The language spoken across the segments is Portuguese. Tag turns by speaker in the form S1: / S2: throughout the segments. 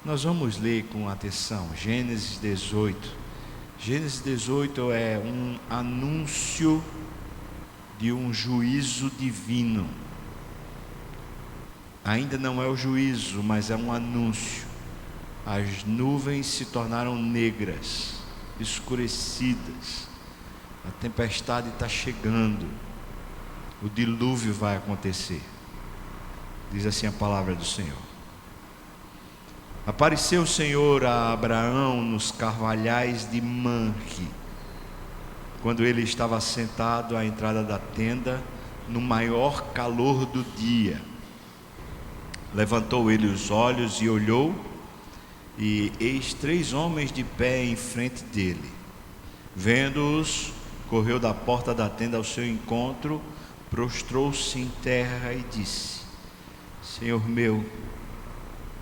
S1: Nós vamos ler com atenção Gênesis 18. Gênesis 18 é um anúncio de um juízo divino. Ainda não é o juízo, mas é um anúncio. As nuvens se tornaram negras, escurecidas. A tempestade está chegando. O dilúvio vai acontecer. Diz assim a palavra do Senhor. Apareceu o Senhor a Abraão nos carvalhais de Manre, quando ele estava sentado à entrada da tenda, no maior calor do dia. Levantou ele os olhos e olhou, e eis 3 homens de pé em frente dele. Vendo-os, correu da porta da tenda ao seu encontro, prostrou-se em terra e disse: Senhor meu,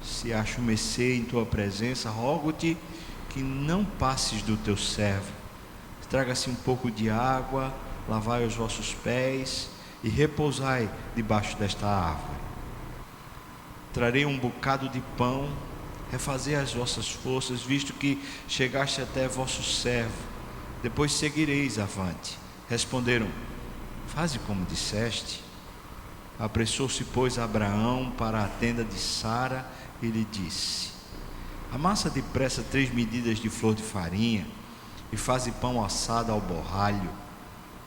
S1: se acho mercê em tua presença, rogo-te que não passes do teu servo. Traga-se um pouco de água, lavai os vossos pés e repousai debaixo desta árvore. Trarei um bocado de pão, refazei as vossas forças, visto que chegaste até vosso servo. Depois seguireis avante. Responderam: faze como disseste. Apressou-se, pois, Abraão para a tenda de Sara e lhe disse: amassa depressa 3 medidas de flor de farinha e faze pão assado ao borralho.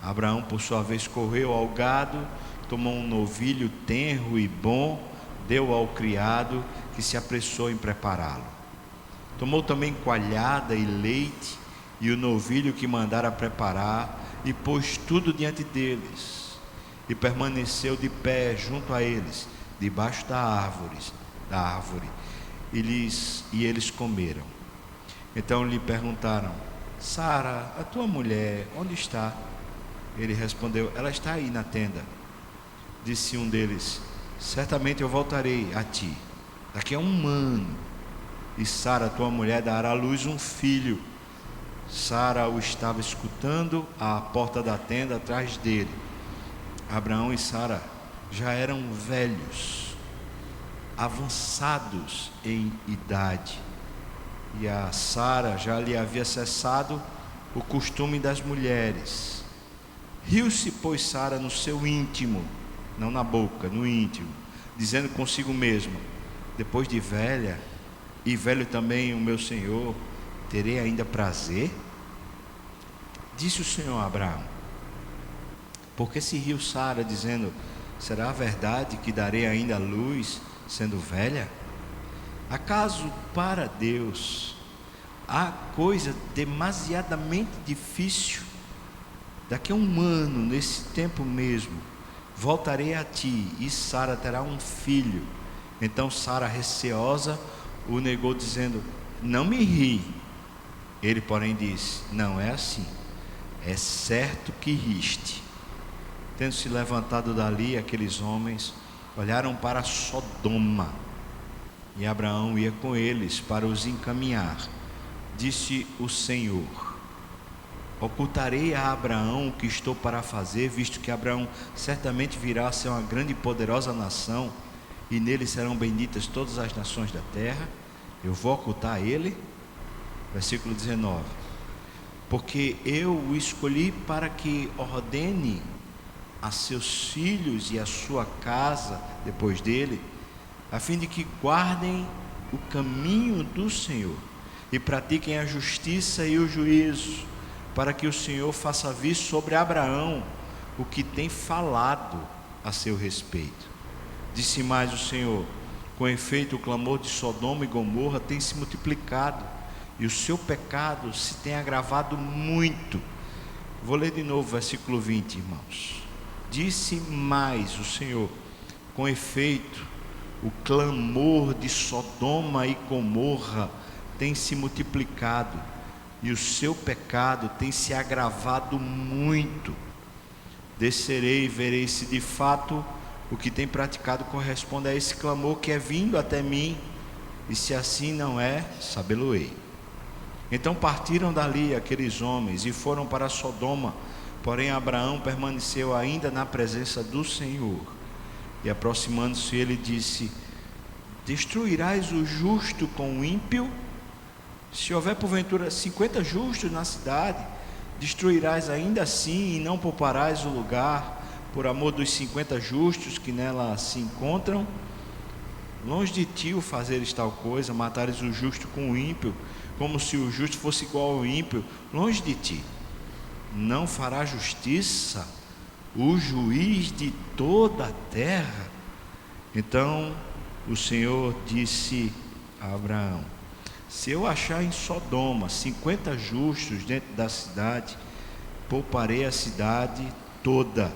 S1: Abraão, por sua vez, correu ao gado, tomou um novilho tenro e bom, deu ao criado, que se apressou em prepará-lo. Tomou também coalhada e leite e o novilho que mandara preparar, e pôs tudo diante deles, e permaneceu de pé junto a eles, debaixo da árvore, e eles comeram. Então lhe perguntaram: Sara, a tua mulher, onde está? Ele respondeu: ela está aí na tenda. Disse um deles: certamente eu voltarei a ti daqui a 1 ano, e Sara, tua mulher, dará à luz um filho. Sara o estava escutando à porta da tenda atrás dele. Abraão e Sara já eram velhos, avançados em idade, e a Sara já lhe havia cessado o costume das mulheres. Riu-se, pois, Sara no seu íntimo, não na boca, no íntimo, dizendo consigo mesma: depois de velha, e velho também o meu senhor, terei ainda prazer? Disse o Senhor a Abraão: por que se riu Sara, dizendo: será verdade que darei ainda luz, sendo velha? Acaso para Deus há coisa demasiadamente difícil? Daqui a 1 ano, nesse tempo mesmo, voltarei a ti, e Sara terá um filho. Então Sara, receosa, o negou, dizendo: não me ri. Ele, porém, disse: não é assim, é certo que riste. Tendo se levantado dali, aqueles homens olharam para Sodoma, e Abraão ia com eles para os encaminhar. Disse o Senhor: ocultarei a Abraão o que estou para fazer, visto que Abraão certamente virá a ser uma grande e poderosa nação, e nele serão benditas todas as nações da terra. Eu vou ocultar a ele? Versículo 19: porque eu o escolhi para que ordene a seus filhos e a sua casa depois dele, a fim de que guardem o caminho do Senhor e pratiquem a justiça e o juízo, para que o Senhor faça vir sobre Abraão o que tem falado a seu respeito. Disse mais o Senhor: com efeito, o clamor de Sodoma e Gomorra tem se multiplicado, e o seu pecado se tem agravado muito. Vou ler de novo o versículo 20, irmãos. Disse mais o Senhor: com efeito, o clamor de Sodoma e Gomorra tem se multiplicado, e o seu pecado tem se agravado muito. Descerei e verei se de fato o que tem praticado corresponde a esse clamor que é vindo até mim, e se assim não é, sabê-lo-ei. Então partiram dali aqueles homens e foram para Sodoma, porém Abraão permaneceu ainda na presença do Senhor. E aproximando-se ele disse: Destruirás o justo com o ímpio? Se houver porventura 50 justos na cidade, destruirás ainda assim e não pouparás o lugar por amor dos 50 justos que nela se encontram? Longe de ti o fazeres tal coisa, matares o justo com o ímpio, como se o justo fosse igual ao ímpio. Longe de ti. Não fará justiça o juiz de toda a terra? Então o Senhor disse a Abraão: se eu achar em Sodoma 50 justos dentro da cidade, pouparei a cidade toda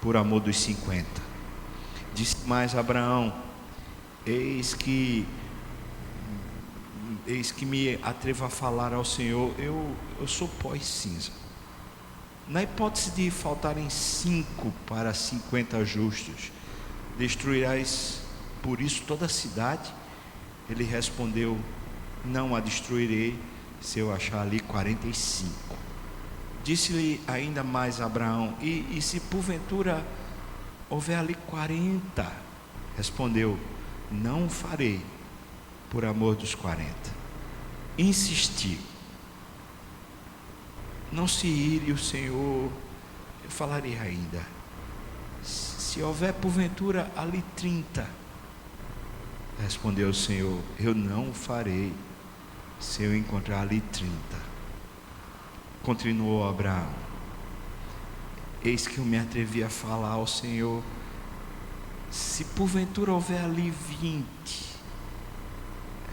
S1: por amor dos 50. Disse mais Abraão: eis que me atrevo a falar ao Senhor, eu sou pó e cinza. Na hipótese de faltarem 5 para 50 justos, destruirás por isso toda a cidade? Ele respondeu: não a destruirei, se eu achar ali 45. Disse-lhe ainda mais Abraão: e se porventura houver ali 40? Respondeu: não o farei por amor dos 40. Insistiu: não se ire o Senhor, eu falarei ainda. Se houver porventura ali 30, respondeu o Senhor: eu não o farei, se eu encontrar ali 30. Continuou Abraão: eis que eu me atrevi a falar ao Senhor, se porventura houver ali 20,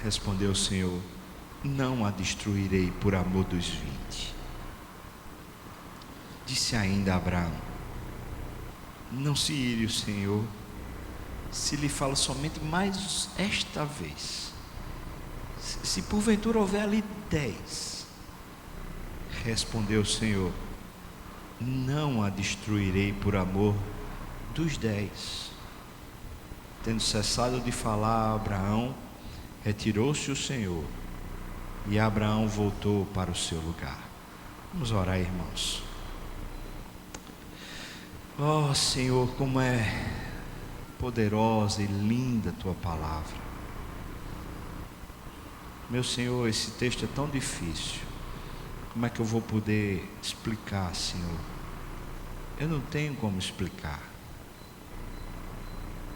S1: respondeu o Senhor: não a destruirei por amor dos 20. Disse ainda Abraão: não se ire o Senhor, se lhe falo somente mais esta vez. Se porventura houver ali 10, respondeu o Senhor: não a destruirei por amor dos 10. Tendo cessado de falar a Abraão, retirou-se o Senhor, e Abraão voltou para o seu lugar. Vamos orar, irmãos. Oh Senhor, como é poderosa e linda a tua palavra. Meu Senhor, esse texto é tão difícil. Como é que eu vou poder explicar, Senhor? Eu não tenho como explicar.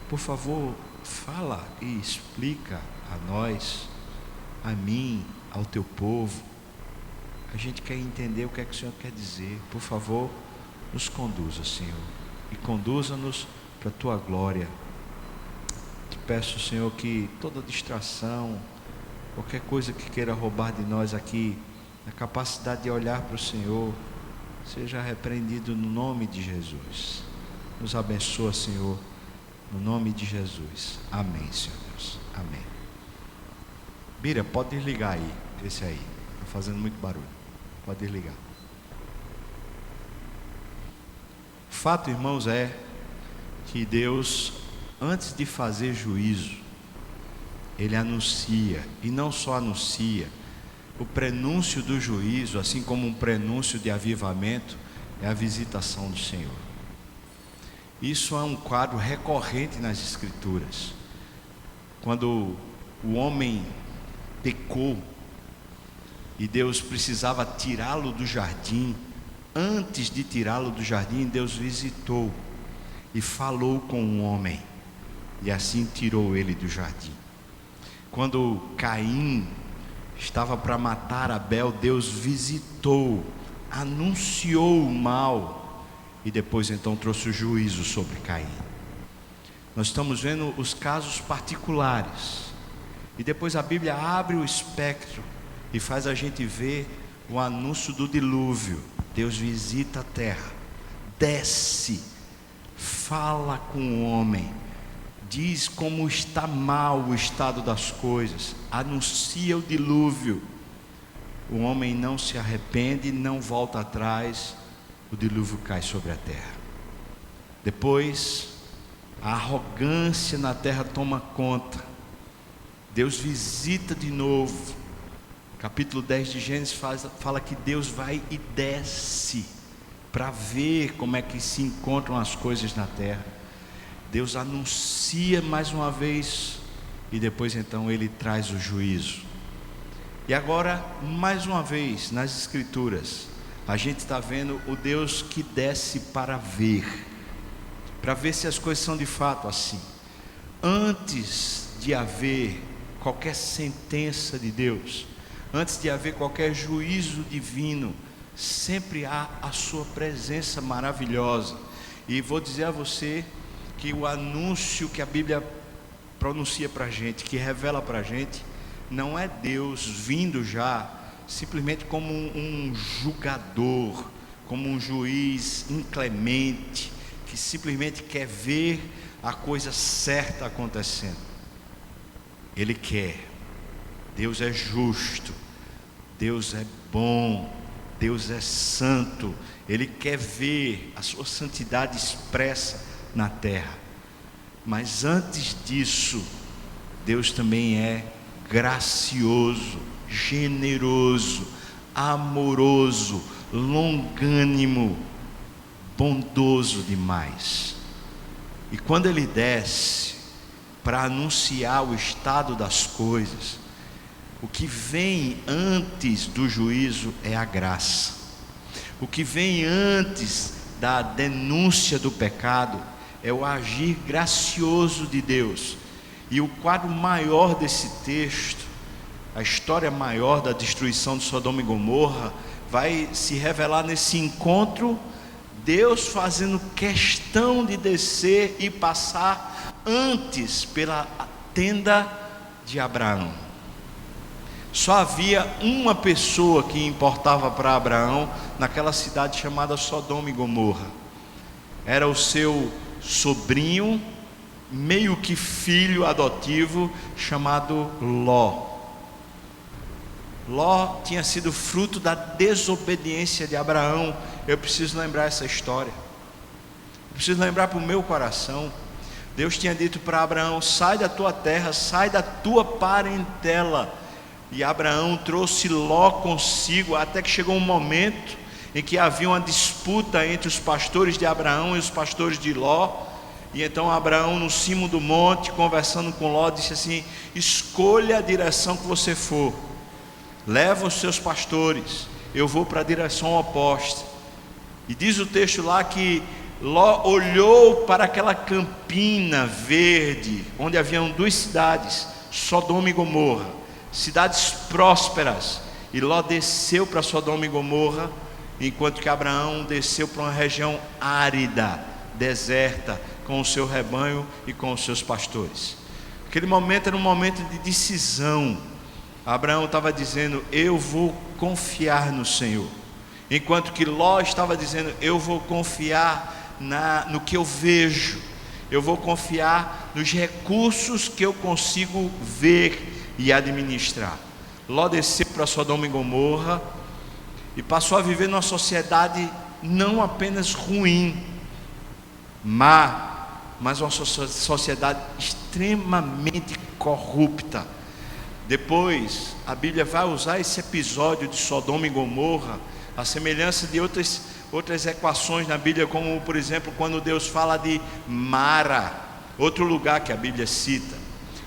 S1: Por favor, fala e explica a nós, a mim, ao teu povo. A gente quer entender o que é que o Senhor quer dizer. Por favor, nos conduza, Senhor, e conduza-nos para a tua glória. Te peço, Senhor, que toda distração, qualquer coisa que queira roubar de nós aqui a capacidade de olhar para o Senhor, seja repreendido no nome de Jesus. Nos abençoa, Senhor, no nome de Jesus. Amém, Senhor Deus. Amém. Bira, pode desligar aí, esse aí, está fazendo muito barulho. Pode desligar. O fato, irmãos, é que Deus, antes de fazer juízo, Ele anuncia, e não só anuncia, o prenúncio do juízo, assim como um prenúncio de avivamento, é a visitação do Senhor. Isso é um quadro recorrente nas Escrituras. Quando o homem pecou e Deus precisava tirá-lo do jardim, antes de tirá-lo do jardim, Deus visitou e falou com o homem, e assim tirou ele do jardim. Quando Caim estava para matar Abel, Deus visitou, anunciou o mal, e depois então trouxe o juízo sobre Caim. Nós estamos vendo os casos particulares, e depois a Bíblia abre o espectro e faz a gente ver o anúncio do dilúvio. Deus visita a terra, desce, fala com o homem, diz como está mal o estado das coisas, anuncia o dilúvio. O homem não se arrepende, não volta atrás, o dilúvio cai sobre a terra. Depois, a arrogância na terra toma conta. Deus visita de novo. Capítulo 10 de Gênesis fala que Deus vai e desce para ver como é que se encontram as coisas na terra. Deus anuncia mais uma vez e depois então ele traz o juízo. E agora, mais uma vez, nas Escrituras, a gente está vendo o Deus que desce para ver se as coisas são de fato assim. Antes de haver qualquer sentença de Deus, antes de haver qualquer juízo divino, sempre há a sua presença maravilhosa. E vou dizer a você que o anúncio que a Bíblia pronuncia para a gente, que revela para a gente, não é Deus vindo já simplesmente como um julgador, como um juiz inclemente, que simplesmente quer ver a coisa certa acontecendo. Ele quer. Deus é justo, Deus é bom, Deus é santo. Ele quer ver a sua santidade expressa na terra. Mas antes disso, Deus também é gracioso, generoso, amoroso, longânimo, bondoso demais. E quando ele desce para anunciar o estado das coisas, o que vem antes do juízo é a graça. O que vem antes da denúncia do pecado é o agir gracioso de Deus. E o quadro maior desse texto, a história maior da destruição de Sodoma e Gomorra, vai se revelar nesse encontro, Deus fazendo questão de descer e passar antes pela tenda de Abraão. Só havia uma pessoa que importava para Abraão naquela cidade chamada Sodoma e Gomorra. Era o seu sobrinho, meio que filho adotivo, chamado Ló. Ló tinha sido fruto da desobediência de Abraão. Eu preciso lembrar essa história. Eu preciso lembrar para o meu coração. Deus tinha dito para Abraão: sai da tua terra, sai da tua parentela. E Abraão trouxe Ló consigo, até que chegou um momento em que havia uma disputa entre os pastores de Abraão e os pastores de Ló. E então Abraão, no cimo do monte, conversando com Ló, disse assim: escolha a direção que você for, leva os seus pastores, eu vou para a direção oposta. E diz o texto lá que Ló olhou para aquela campina verde, onde haviam duas cidades, Sodoma e Gomorra, cidades prósperas, e Ló desceu para Sodoma e Gomorra, enquanto que Abraão desceu para uma região árida, deserta, com o seu rebanho e com os seus pastores. Aquele momento era um momento de decisão. Abraão estava dizendo: eu vou confiar no Senhor, enquanto que Ló estava dizendo: eu vou confiar no que eu vejo, eu vou confiar nos recursos que eu consigo ver e administrar. Ló desceu para Sodoma e Gomorra e passou a viver numa sociedade não apenas ruim, má, mas uma sociedade extremamente corrupta. Depois a Bíblia vai usar esse episódio de Sodoma e Gomorra, a semelhança de outras equações na Bíblia, como por exemplo quando Deus fala de Mara, outro lugar que a Bíblia cita,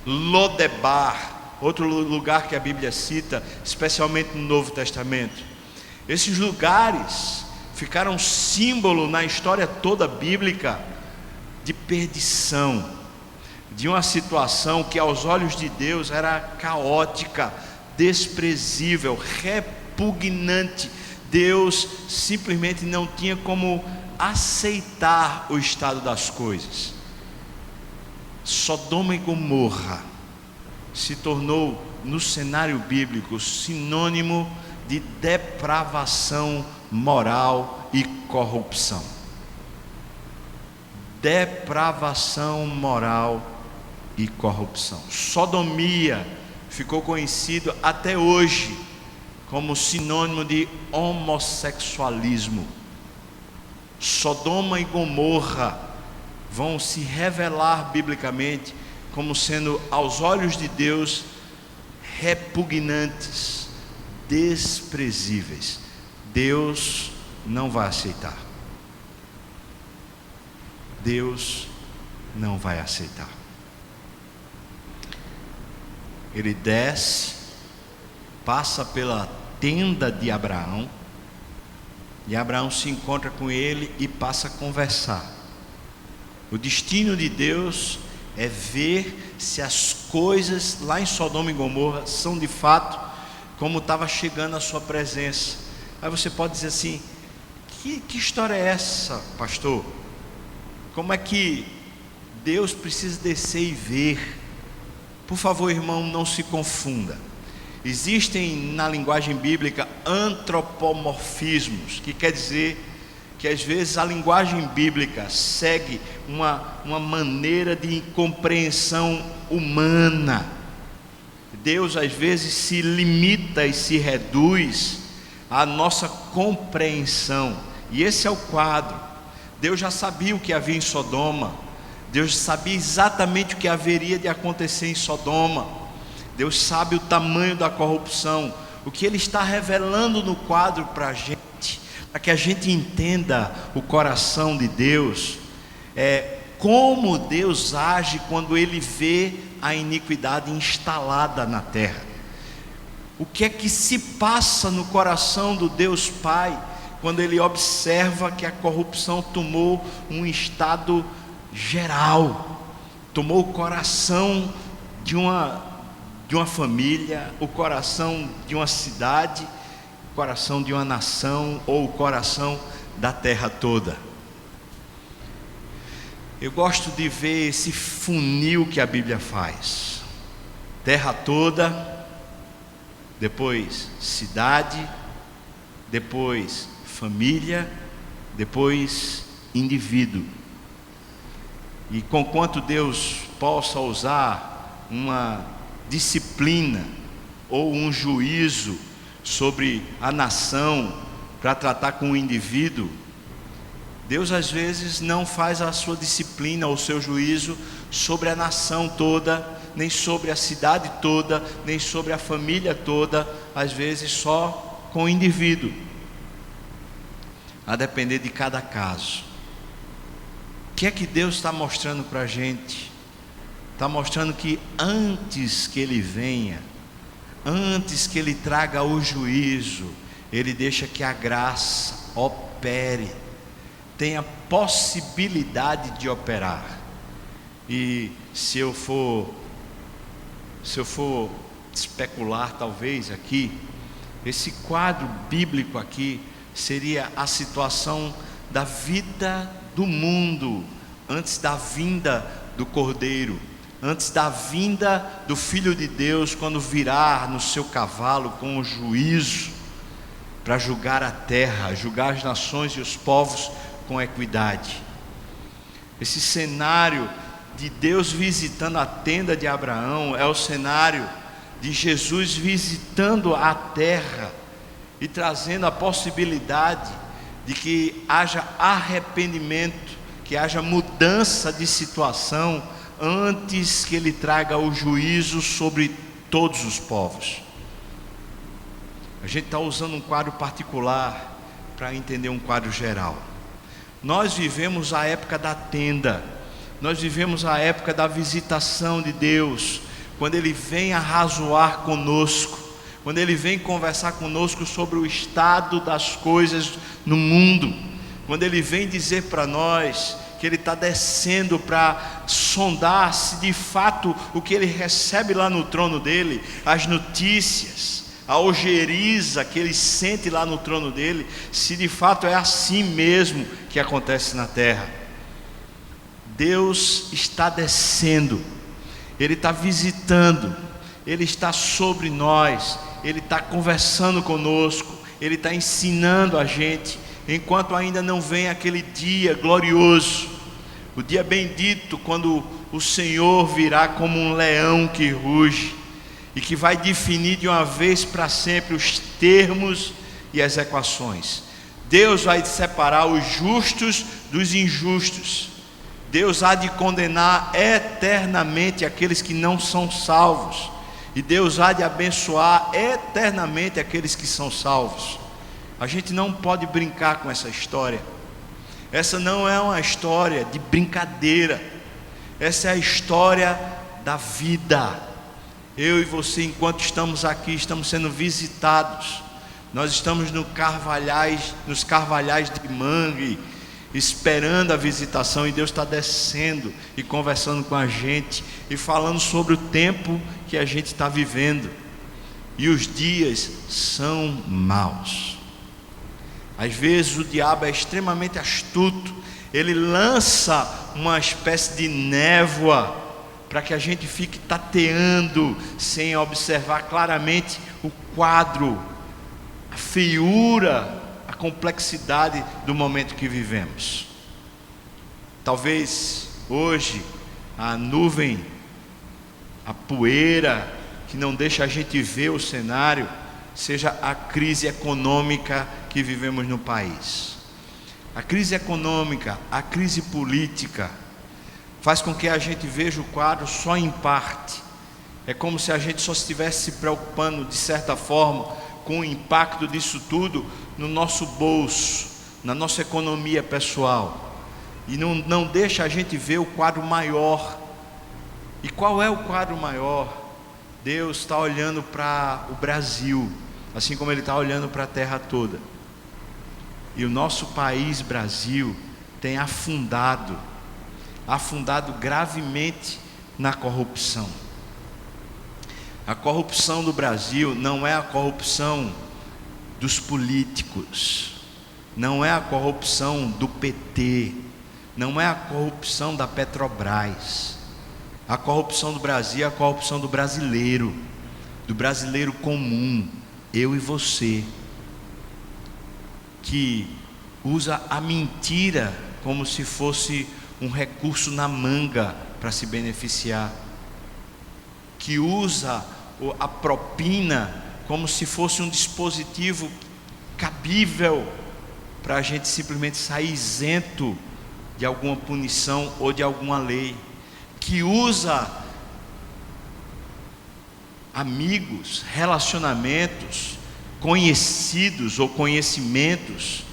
S1: Lodebar, outro lugar que a Bíblia cita, especialmente no Novo Testamento. Esses lugares ficaram símbolo na história toda bíblica de perdição, de uma situação que aos olhos de Deus era caótica, desprezível, repugnante. Deus simplesmente não tinha como aceitar o estado das coisas. Sodoma e Gomorra se tornou, no cenário bíblico, sinônimo de depravação moral e corrupção. Depravação moral e corrupção. Sodomia ficou conhecido até hoje como sinônimo de homossexualismo. Sodoma e Gomorra vão se revelar biblicamente como sendo, aos olhos de Deus, repugnantes, desprezíveis. Deus não vai aceitar. Deus não vai aceitar. ele desce, passa pela tenda de Abraão, e Abraão se encontra com ele e passa a conversar. O destino de Deus é ver se as coisas lá em Sodoma e Gomorra são de fato como estava chegando a sua presença. Aí você pode dizer assim: que história é essa, pastor? Como é que Deus precisa descer e ver? Por favor, irmão, não se confunda. Existem na linguagem bíblica antropomorfismos, que quer dizer que às vezes a linguagem bíblica segue uma maneira de compreensão humana. Deus às vezes se limita e se reduz à nossa compreensão, e esse é o quadro. Deus já sabia o que havia em Sodoma, Deus sabia exatamente o que haveria de acontecer em Sodoma. Deus sabe o tamanho da corrupção. O que Ele está revelando no quadro para a gente, para que a gente entenda o coração de Deus, é como Deus age quando Ele vê a iniquidade instalada na terra. O que é que se passa no coração do Deus Pai quando Ele observa que a corrupção tomou um estado geral, tomou o coração de uma família, o coração de uma cidade, o coração de uma nação, ou o coração da terra toda. Eu gosto de ver esse funil que a Bíblia faz: terra toda, depois cidade, depois família, depois indivíduo. E conquanto Deus possa usar uma disciplina ou um juízo sobre a nação para tratar com o indivíduo, Deus às vezes não faz a sua disciplina ou o seu juízo sobre a nação toda, nem sobre a cidade toda, nem sobre a família toda, às vezes só com o indivíduo, a depender de cada caso. O que é que Deus está mostrando para a gente? Está mostrando que antes que Ele venha, antes que Ele traga o juízo, Ele deixa que a graça opere, tenha possibilidade de operar. E se eu for especular talvez aqui, esse quadro bíblico aqui seria a situação da vida do mundo antes da vinda do Cordeiro, antes da vinda do Filho de Deus, quando virá no seu cavalo com o juízo para julgar a terra, julgar as nações e os povos com equidade. Esse cenário de Deus visitando a tenda de Abraão é o cenário de Jesus visitando a terra e trazendo a possibilidade de que haja arrependimento, que haja mudança de situação antes que Ele traga o juízo sobre todos os povos. A gente está usando um quadro particular para entender um quadro geral. Nós vivemos a época da tenda, nós vivemos a época da visitação de Deus, quando Ele vem arrazoar conosco, quando Ele vem conversar conosco sobre o estado das coisas no mundo, quando Ele vem dizer para nós que Ele está descendo para sondar se de fato o que Ele recebe lá no trono dEle, as notícias, a ojeriza que Ele sente lá no trono dEle, se de fato é assim mesmo que acontece na terra. Deus está descendo, Ele está visitando, Ele está sobre nós, Ele está conversando conosco, Ele está ensinando a gente, enquanto ainda não vem aquele dia glorioso, o dia bendito, quando o Senhor virá como um leão que ruge, e que vai definir de uma vez para sempre os termos e as equações. Deus vai separar os justos dos injustos. Deus há de condenar eternamente aqueles que não são salvos, e Deus há de abençoar eternamente aqueles que são salvos. A gente não pode brincar com essa história. Essa não é uma história de brincadeira. Essa é a história da vida. Eu e você, enquanto estamos aqui, estamos sendo visitados. Nós estamos nos carvalhais de mangue, esperando a visitação, e Deus está descendo e conversando com a gente e falando sobre o tempo que a gente está vivendo. E os dias são maus. Às vezes o diabo é extremamente astuto. Ele lança uma espécie de névoa para que a gente fique tateando sem observar claramente o quadro, a feiura, a complexidade do momento que vivemos. Talvez hoje a nuvem, a poeira que não deixa a gente ver o cenário, seja a crise econômica que vivemos no país. A crise econômica, a crise política, faz com que a gente veja o quadro só em parte. É como se a gente só estivesse se preocupando, de certa forma, com o impacto disso tudo no nosso bolso, na nossa economia pessoal, e não deixa a gente ver o quadro maior. E qual é o quadro maior? Deus está olhando para o Brasil, assim como Ele está olhando para a terra toda. E o nosso país, Brasil, tem afundado gravemente na corrupção. A corrupção do Brasil não é a corrupção dos políticos, não é a corrupção do PT, não é a corrupção da Petrobras. A corrupção do Brasil é a corrupção do brasileiro comum, eu e você, que usa a mentira como se fosse um recurso na manga para se beneficiar, que usa a propina como se fosse um dispositivo cabível para a gente simplesmente sair isento de alguma punição ou de alguma lei, que usa amigos, relacionamentos, conhecidos ou conhecimentos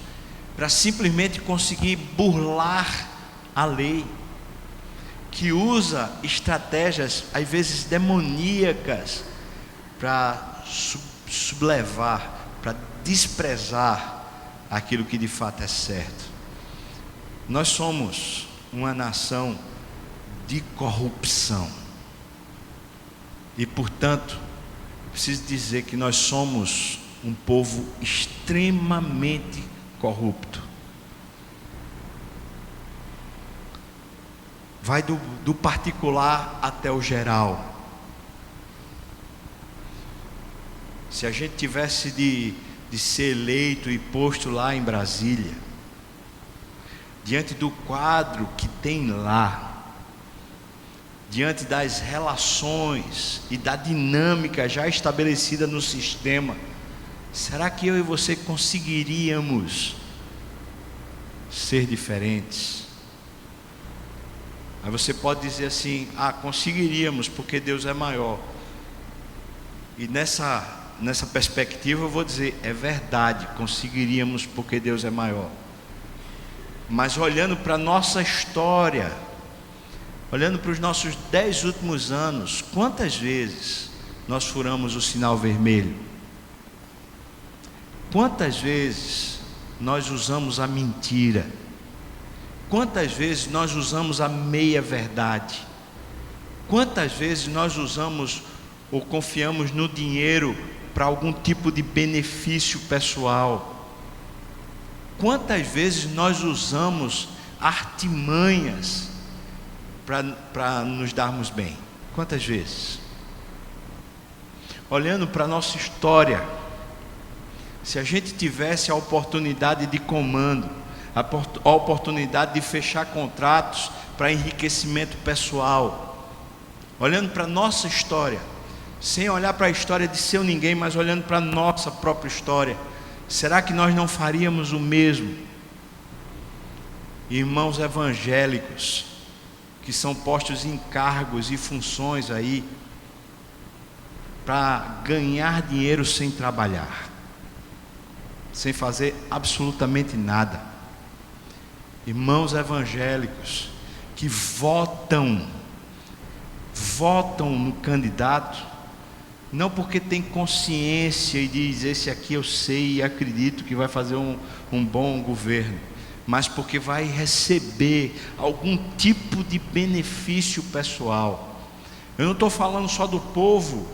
S1: para simplesmente conseguir burlar a lei, que usa estratégias às vezes demoníacas para sublevar, para desprezar aquilo que de fato é certo. Nós somos uma nação de corrupção e, portanto, preciso dizer que nós somos um povo extremamente corrupto. Vai do particular até o geral. Se a gente tivesse de ser eleito e posto lá em Brasília, diante do quadro que tem lá, diante das relações e da dinâmica já estabelecida no sistema, será que eu e você conseguiríamos ser diferentes? Aí você pode dizer assim: conseguiríamos, porque Deus é maior. E nessa perspectiva eu vou dizer, é verdade, conseguiríamos porque Deus é maior. Mas olhando para a nossa história, olhando para os nossos 10 últimos anos, quantas vezes nós furamos o sinal vermelho? Quantas vezes nós usamos a mentira? Quantas vezes nós usamos a meia-verdade? Quantas vezes nós usamos ou confiamos no dinheiro para algum tipo de benefício pessoal? Quantas vezes nós usamos artimanhas para nos darmos bem? Quantas vezes? Olhando para a nossa história, se a gente tivesse a oportunidade de comando, a oportunidade de fechar contratos para enriquecimento pessoal, olhando para a nossa história, sem olhar para a história de seu ninguém, mas olhando para a nossa própria história, será que nós não faríamos o mesmo? Irmãos evangélicos que são postos em cargos e funções aí para ganhar dinheiro sem trabalhar, sem fazer absolutamente nada. Irmãos evangélicos que votam no candidato não porque tem consciência e diz: esse aqui eu sei e acredito que vai fazer um bom governo, mas porque vai receber algum tipo de benefício pessoal. Eu não estou falando só do povo,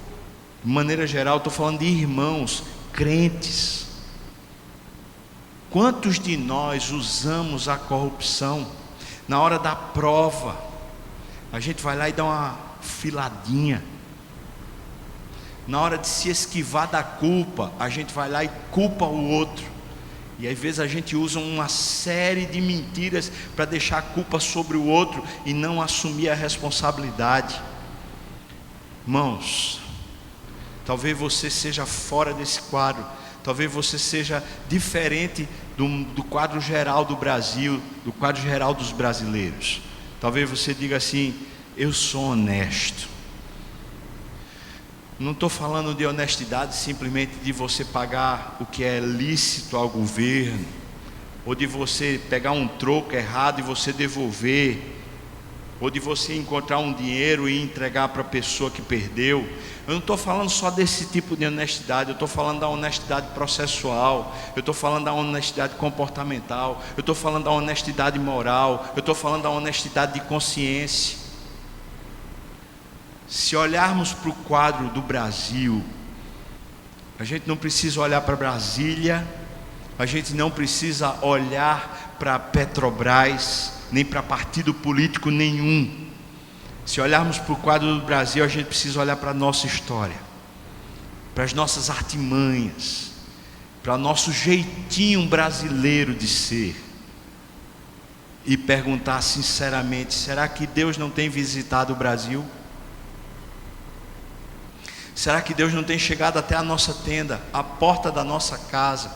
S1: de maneira geral, estou falando de irmãos, crentes. Quantos de nós usamos a corrupção? Na hora da prova, a gente vai lá e dá uma filadinha. Na hora de se esquivar da culpa, a gente vai lá e culpa o outro. E às vezes a gente usa uma série de mentiras para deixar a culpa sobre o outro e não assumir a responsabilidade. Irmãos, talvez você seja fora desse quadro, talvez você seja diferente do quadro geral do Brasil, do quadro geral dos brasileiros. Talvez você diga assim: eu sou honesto. Não estou falando de honestidade simplesmente de você pagar o que é lícito ao governo, ou de você pegar um troco errado e você devolver, ou de você encontrar um dinheiro e entregar para a pessoa que perdeu. Eu não estou falando só desse tipo de honestidade, eu estou falando da honestidade processual, eu estou falando da honestidade comportamental, eu estou falando da honestidade moral, eu estou falando da honestidade de consciência. Se olharmos para o quadro do Brasil, a gente não precisa olhar para Brasília, a gente não precisa olhar para Petrobras, nem para partido político nenhum. Se olharmos para o quadro do Brasil, a gente precisa olhar para a nossa história, para as nossas artimanhas, para o nosso jeitinho brasileiro de ser, e perguntar sinceramente: será que Deus não tem visitado o Brasil? Será que Deus não tem chegado até a nossa tenda, a porta da nossa casa,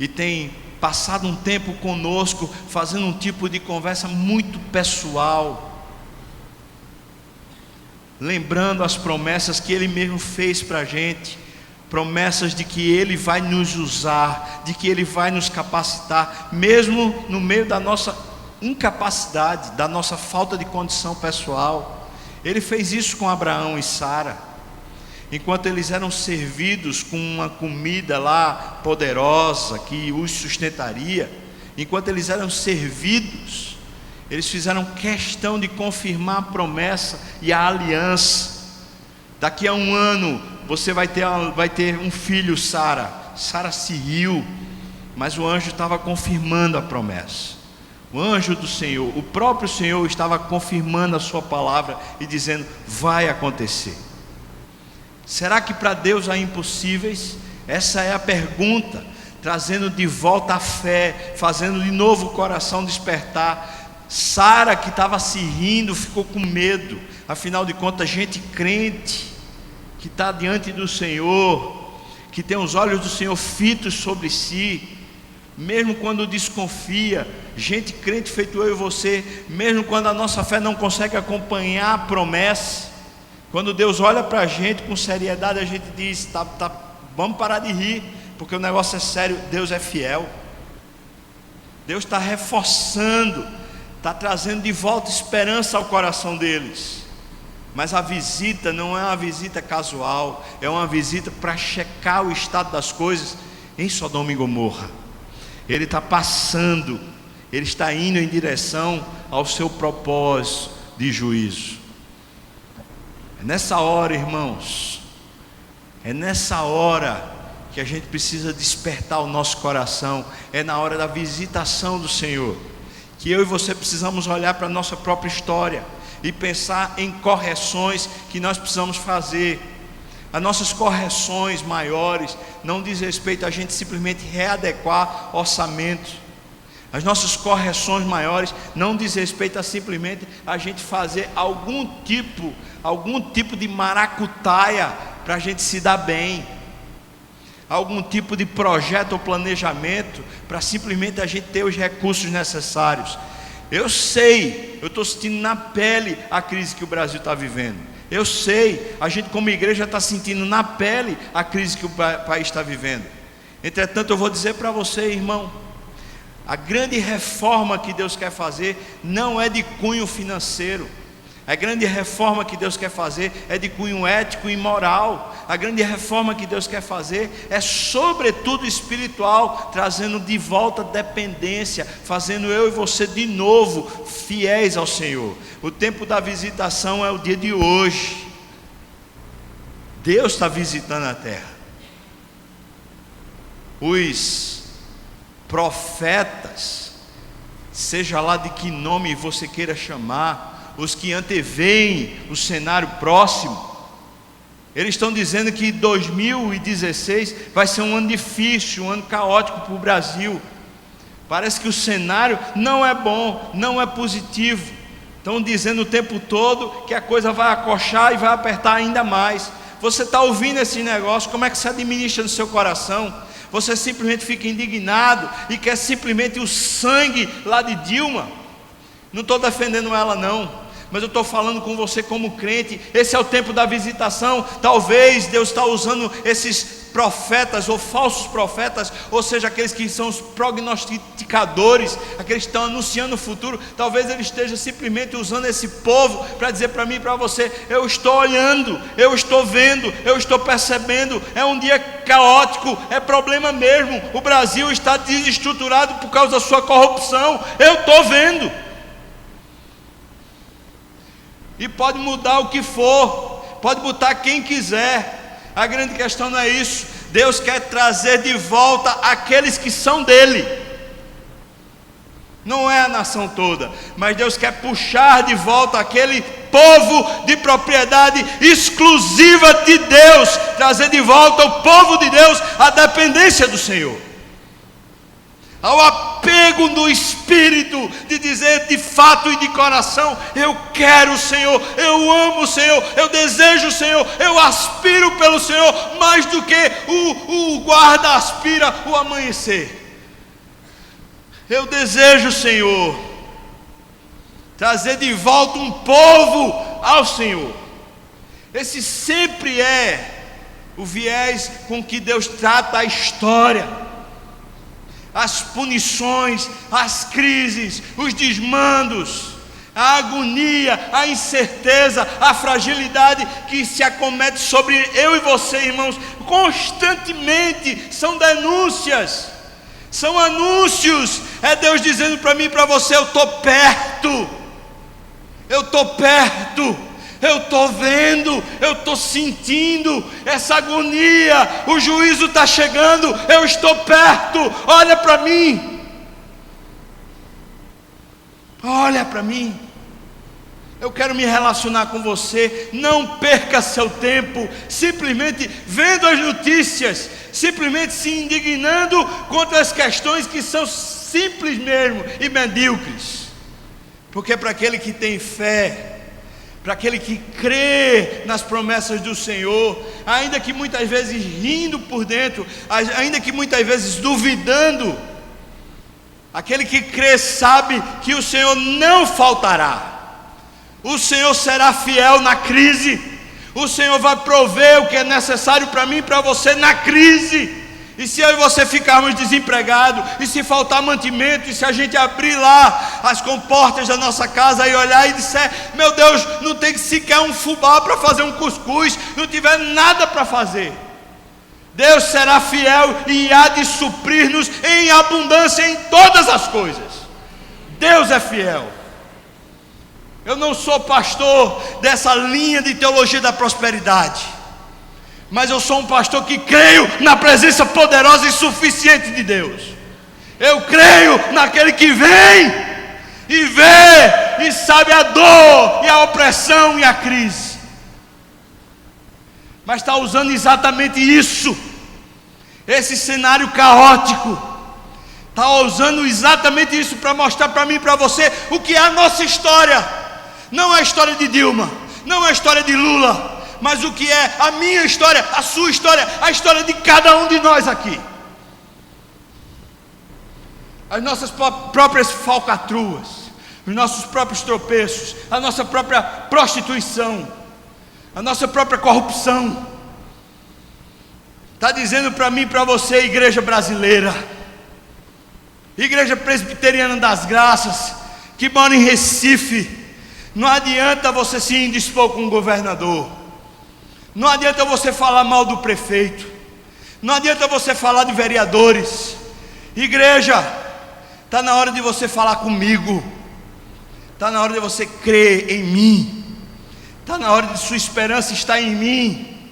S1: e tem passado um tempo conosco, fazendo um tipo de conversa muito pessoal, lembrando as promessas que Ele mesmo fez para a gente, promessas de que Ele vai nos usar, de que Ele vai nos capacitar, mesmo no meio da nossa incapacidade, da nossa falta de condição pessoal. Ele fez isso com Abraão e Sara. Enquanto eles eram servidos com uma comida lá poderosa que os sustentaria, enquanto eles eram servidos, eles fizeram questão de confirmar a promessa e a aliança. Daqui a um ano você vai ter um filho, Sara. Sara se riu, mas o anjo estava confirmando a promessa. O anjo do Senhor, o próprio Senhor, estava confirmando a sua palavra e dizendo: vai acontecer. Será que para Deus há impossíveis? Essa é a pergunta, trazendo de volta a fé, fazendo de novo o coração despertar. Sara, que estava se rindo, ficou com medo. Afinal de contas, gente crente, que está diante do Senhor, que tem os olhos do Senhor fitos sobre si, mesmo quando desconfia, gente crente feito eu e você, mesmo quando a nossa fé não consegue acompanhar a promessa, quando Deus olha para a gente com seriedade, a gente diz: vamos parar de rir, porque o negócio é sério. Deus é fiel, Deus está reforçando, está trazendo de volta esperança ao coração deles. Mas a visita não é uma visita casual, é uma visita para checar o estado das coisas em Sodoma e Gomorra. Ele está passando, ele está indo em direção ao seu propósito de juízo. É nessa hora, irmãos, é nessa hora que a gente precisa despertar o nosso coração. É na hora da visitação do Senhor que eu e você precisamos olhar para a nossa própria história e pensar em correções que nós precisamos fazer. As nossas correções maiores não diz respeito a gente simplesmente readequar orçamento. As nossas correções maiores não diz respeito a simplesmente a gente fazer algum tipo de maracutaia para a gente se dar bem, algum tipo de projeto ou planejamento para simplesmente a gente ter os recursos necessários. Eu sei, eu estou sentindo na pele a crise que o Brasil está vivendo. Eu sei, a gente como igreja está sentindo na pele a crise que o país está vivendo. Entretanto, eu vou dizer para você, irmão, a grande reforma que Deus quer fazer não é de cunho financeiro, A grande reforma que Deus quer fazer é de cunho ético e moral. A grande reforma que Deus quer fazer é sobretudo espiritual, trazendo de volta dependência, fazendo eu e você de novo fiéis ao Senhor. O tempo da visitação é o dia de hoje. Deus está visitando a terra. Os profetas, seja lá de que nome você queira chamar, os que anteveem o cenário próximo, eles estão dizendo que 2016 vai ser um ano difícil, um ano caótico para o Brasil. Parece que o cenário não é bom, não é positivo. Estão dizendo o tempo todo que a coisa vai acochar e vai apertar ainda mais. Você está ouvindo esse negócio, como é que se administra no seu coração? Você simplesmente fica indignado e quer simplesmente o sangue lá de Dilma. Não estou defendendo ela não, mas eu estou falando com você como crente. Esse é o tempo da visitação. Talvez Deus está usando esses profetas ou falsos profetas, ou seja, aqueles que são os prognosticadores, aqueles que estão anunciando o futuro. Talvez Ele esteja simplesmente usando esse povo para dizer para mim e para você: eu estou olhando, eu estou vendo, eu estou percebendo. É um dia caótico, é problema mesmo. O Brasil está desestruturado por causa da sua corrupção. Eu estou vendo. E pode mudar o que for, pode botar quem quiser. A grande questão não é isso. Deus quer trazer de volta aqueles que são dele. Não é a nação toda, mas Deus quer puxar de volta aquele povo de propriedade exclusiva de Deus, trazer de volta o povo de Deus à dependência do Senhor, ao apego no espírito de dizer de fato e de coração: eu quero o Senhor, eu amo o Senhor, eu desejo o Senhor, eu aspiro pelo Senhor mais do que o guarda aspira o amanhecer. Eu desejo o Senhor, trazer de volta um povo ao Senhor. Esse sempre é o viés com que Deus trata a história. As punições, as crises, os desmandos, a agonia, a incerteza, a fragilidade que se acomete sobre eu e você, irmãos, constantemente são denúncias, são anúncios. É Deus dizendo para mim e para você: eu estou perto, eu estou perto. Eu estou vendo, eu estou sentindo essa agonia, o juízo está chegando, eu estou perto, olha para mim, olha para mim. Eu quero me relacionar com você. Não perca seu tempo simplesmente vendo as notícias, simplesmente se indignando contra as questões que são simples mesmo e medíocres, porque para aquele que tem fé, para aquele que crê nas promessas do Senhor, ainda que muitas vezes rindo por dentro, ainda que muitas vezes duvidando, aquele que crê sabe que o Senhor não faltará, o Senhor será fiel na crise, o Senhor vai prover o que é necessário para mim e para você na crise. E se eu e você ficarmos desempregados, e se faltar mantimento, e se a gente abrir lá as comportas da nossa casa e olhar e disser: meu Deus, não tem sequer um fubá para fazer um cuscuz, não tiver nada para fazer, Deus será fiel e há de suprir-nos em abundância em todas as coisas. Deus é fiel. Eu não sou pastor dessa linha de teologia da prosperidade, mas eu sou um pastor que creio na presença poderosa e suficiente de Deus. Eu creio naquele que vem e vê e sabe a dor e a opressão e a crise, mas está usando exatamente isso, esse cenário caótico, está usando exatamente isso para mostrar para mim e para você o que é a nossa história. Não é a história de Dilma, não é a história de Lula, mas o que é a minha história, a sua história, a história de cada um de nós aqui. As nossas próprias falcatruas, os nossos próprios tropeços, a nossa própria prostituição, a nossa própria corrupção. Está dizendo para mim e para você, igreja brasileira, igreja presbiteriana das graças, que mora em Recife, Não adianta você se indispor com o governador. Não adianta você falar mal do prefeito. Não adianta você falar de vereadores. Igreja, está na hora de você falar comigo. Está na hora de você crer em mim. Está na hora de sua esperança estar em mim.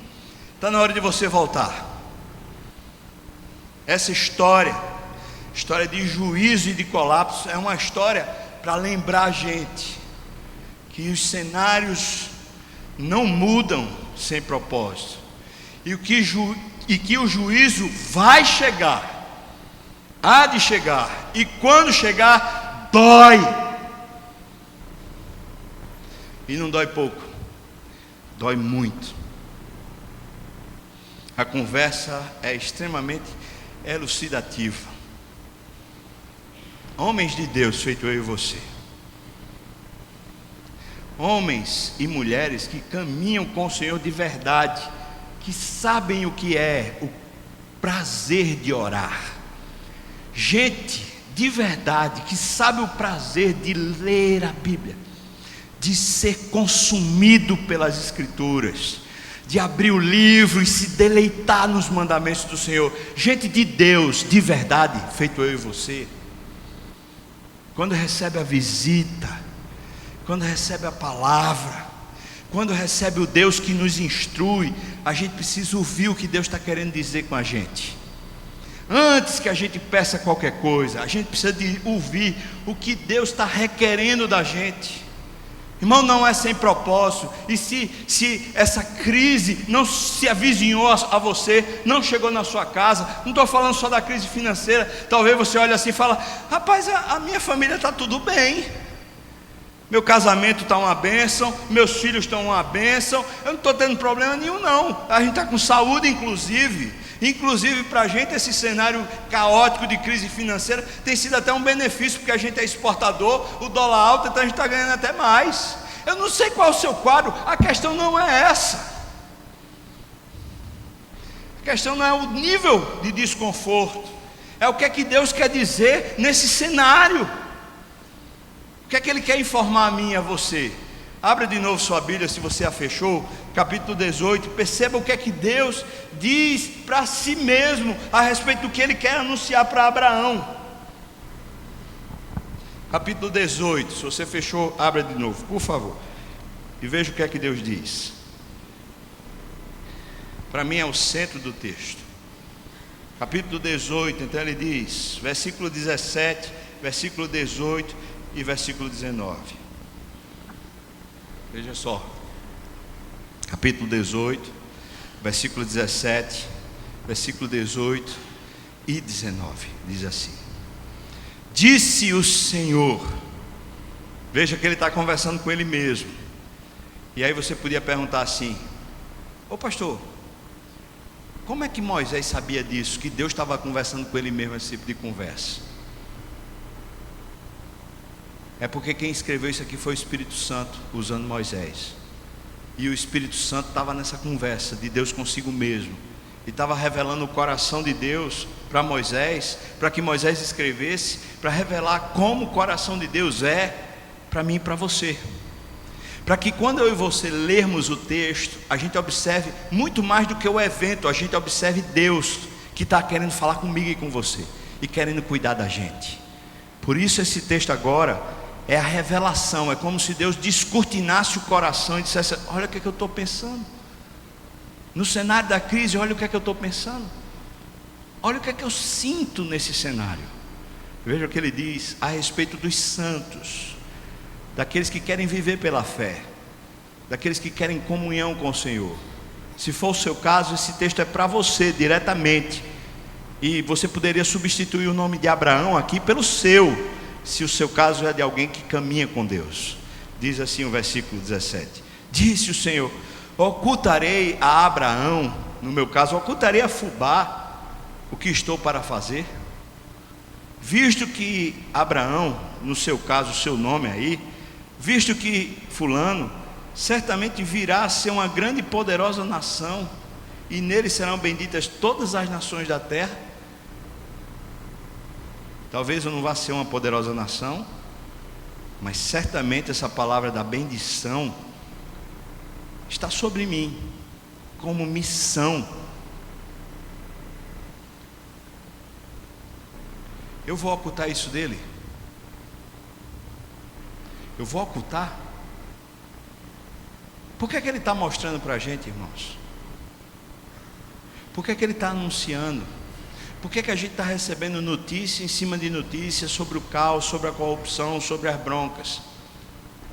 S1: Está na hora de você voltar. Essa história de juízo e de colapso, é uma história para lembrar a gente que os cenários não mudam sem propósito, e que o juízo vai chegar, há de chegar, e quando chegar, dói, e não dói pouco, dói muito. A conversa é extremamente elucidativa. Homens de Deus, feito eu e você, homens e mulheres que caminham com o Senhor de verdade, que sabem o que é o prazer de orar, gente de verdade que sabe o prazer de ler a Bíblia, de ser consumido pelas Escrituras, de abrir o livro e se deleitar nos mandamentos do Senhor, gente de Deus de verdade, feito eu e você. Quando recebe a visita, quando recebe a palavra, quando recebe o Deus que nos instrui, a gente precisa ouvir o que Deus está querendo dizer com a gente. Antes que a gente peça qualquer coisa, a gente precisa de ouvir o que Deus está requerendo da gente. Irmão, não é sem propósito. E se essa crise não se avizinhou a você, não chegou na sua casa, não estou falando só da crise financeira, talvez você olhe assim e fala: rapaz, a minha família está tudo bem, meu casamento está uma bênção, meus filhos estão uma bênção, eu não estou tendo problema nenhum não, a gente está com saúde inclusive para a gente esse cenário caótico de crise financeira tem sido até um benefício, porque a gente é exportador, o dólar alto, então a gente está ganhando até mais. Eu não sei qual é o seu quadro, a questão não é essa, a questão não é o nível de desconforto, é o que é que Deus quer dizer nesse cenário. O que é que Ele quer informar a mim e a você? Abra de novo sua Bíblia, se você a fechou, capítulo 18, perceba o que é que Deus diz para si mesmo, a respeito do que Ele quer anunciar para Abraão. Capítulo 18, se você fechou, abra de novo, por favor, e veja o que é que Deus diz. Para mim é o centro do texto. Capítulo 18, então ele diz, versículo 17, versículo 18 e versículo 19. Veja só, capítulo 18, versículo 17, versículo 18 e 19, diz assim: disse o Senhor. Veja que ele está conversando com ele mesmo. E aí você podia perguntar assim: ô pastor, como é que Moisés sabia disso, que Deus estava conversando com ele mesmo, esse tipo de conversa? É porque quem escreveu isso aqui foi o Espírito Santo, usando Moisés. E o Espírito Santo estava nessa conversa de Deus consigo mesmo, e estava revelando o coração de Deus para Moisés, para que Moisés escrevesse, para revelar como o coração de Deus é para mim e para você, para que quando eu e você lermos o texto, a gente observe muito mais do que o evento, a gente observe Deus que está querendo falar comigo e com você, e querendo cuidar da gente. Por isso esse texto agora é a revelação, é como se Deus descortinasse o coração e dissesse: olha o que é que eu estou pensando, no cenário da crise, olha o que é que eu estou pensando, olha o que é que eu sinto nesse cenário. Veja o que ele diz a respeito dos santos, daqueles que querem viver pela fé, daqueles que querem comunhão com o Senhor. Se for o seu caso, esse texto é para você diretamente, e você poderia substituir o nome de Abraão aqui pelo seu, se o seu caso é de alguém que caminha com Deus. Diz assim o versículo 17: disse o Senhor: ocultarei a Abraão, no meu caso, ocultarei a Fubá o que estou para fazer? Visto que Abraão, no seu caso, o seu nome aí, visto que fulano certamente virá a ser uma grande e poderosa nação, e nele serão benditas todas as nações da terra. Talvez eu não vá ser uma poderosa nação, mas certamente essa palavra da bendição está sobre mim, como missão. Eu vou ocultar isso dele? Eu vou ocultar? Por que é que ele está mostrando para a gente, irmãos? Por que é que ele está anunciando? Por que é que a gente está recebendo notícia em cima de notícia sobre o caos, sobre a corrupção, sobre as broncas?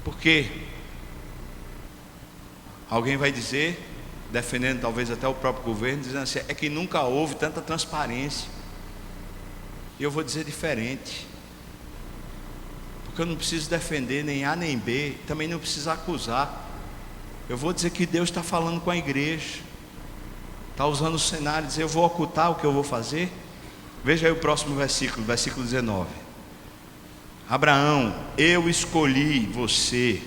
S1: Por quê? Alguém vai dizer, defendendo talvez até o próprio governo, dizendo assim, é que nunca houve tanta transparência. E eu vou dizer diferente. Porque eu não preciso defender nem A nem B, também não preciso acusar. Eu vou dizer que Deus está falando com a igreja, está usando o cenário, dizer, eu vou ocultar o que eu vou fazer. Veja aí o próximo versículo, versículo 19. Abraão, eu escolhi você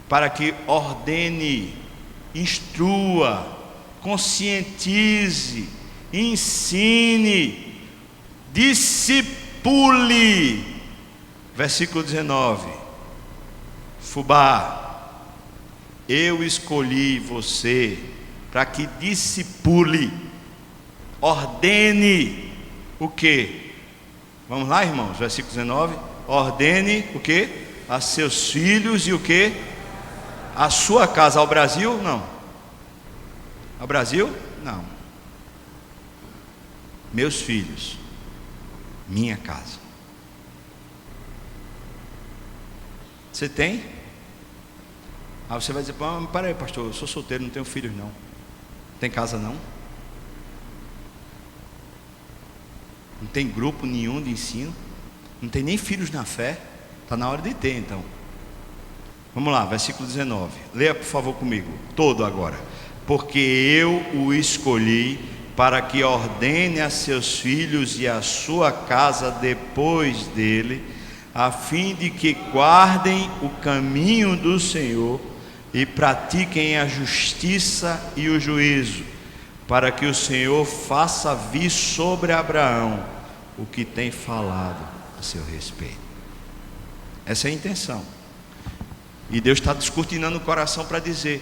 S1: para que ordene, instrua, conscientize, ensine, discipule. Versículo 19. Fubá, eu escolhi você para que discipule, ordene o que? Vamos lá, irmãos, versículo 19. Ordene o que? A seus filhos e o que? A sua casa. Ao Brasil? Não. Ao Brasil? Não. Meus filhos, minha casa. Você tem? Aí você vai dizer, para aí, pastor, eu sou solteiro, não tenho filhos não. Tem casa não? Não tem grupo nenhum de ensino? Não tem nem filhos na fé? Está na hora de ter então. Vamos lá, versículo 19. Leia por favor comigo, todo agora. Porque eu o escolhi para que ordene a seus filhos e a sua casa depois dele, a fim de que guardem o caminho do Senhor e pratiquem a justiça e o juízo, para que o Senhor faça vir sobre Abraão o que tem falado a seu respeito. Essa é a intenção. E Deus está descortinando o coração para dizer,